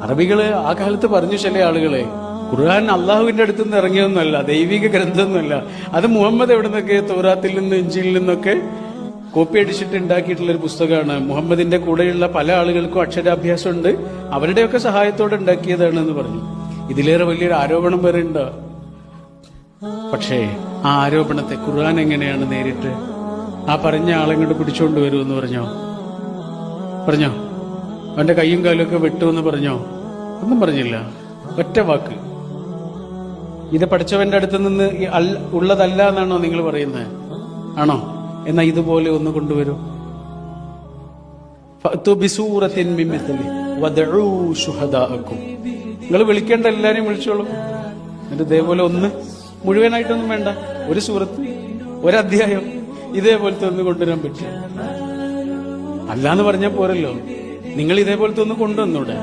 അറബികള് ആ കാലത്ത് പറഞ്ഞു ചില ആളുകളെ, ഖുർആൻ അള്ളാഹുവിന്റെ അടുത്ത് നിന്ന് ഇറങ്ങിയൊന്നുമല്ല, ദൈവിക ഗ്രന്ഥമൊന്നുമല്ല, അത് മുഹമ്മദ് എവിടെ നിന്നൊക്കെ തൗറാത്തിൽ നിന്ന് ഇഞ്ചിയിൽ നിന്നൊക്കെ കോപ്പി അടിച്ചിട്ട് ഉണ്ടാക്കിയിട്ടുള്ള ഒരു പുസ്തകമാണ്. മുഹമ്മദിന്റെ കൂടെയുള്ള പല ആളുകൾക്കും അക്ഷരാഭ്യാസം ഉണ്ട്, അവരുടെയൊക്കെ സഹായത്തോടെ ഉണ്ടാക്കിയതാണെന്ന് പറഞ്ഞു. ഇതിലേറെ വലിയൊരു ആരോപണം വരെ ഉണ്ട്. പക്ഷേ ആ ആരോപണത്തെ ഖുർആൻ എങ്ങനെയാണ് നേരിട്ട് ആ പറഞ്ഞ ആളെങ്ങോട്ട് പിടിച്ചോണ്ട് വരുമെന്ന് പറഞ്ഞോ? അവന്റെ കയ്യും കാലും ഒക്കെ വെട്ടുമെന്ന് പറഞ്ഞോ? ഒന്നും പറഞ്ഞില്ല. ഒറ്റ വാക്ക്. ഇത് പഠിച്ചവന്റെ അടുത്ത് നിന്ന് ഉള്ളതല്ല എന്നാണോ നിങ്ങൾ പറയുന്നത്? ആണോ? എന്നാ ഇതുപോലെ ഒന്ന് കൊണ്ടുവരൂ. നിങ്ങൾ വിളിക്കേണ്ട എല്ലാരെയും വിളിച്ചോളൂ. എന്നിട്ട് ഇതേപോലെ ഒന്ന് മുഴുവനായിട്ടൊന്നും വേണ്ട, ഒരു സൂറത്ത്, ഒരധ്യായം ഇതേപോലത്തെ ഒന്ന് കൊണ്ടുവരാൻ പറ്റും. അല്ലാന്ന് പറഞ്ഞാൽ പോരല്ലോ, നിങ്ങൾ ഇതേപോലത്തെ ഒന്ന് കൊണ്ടുവന്നൂടെ?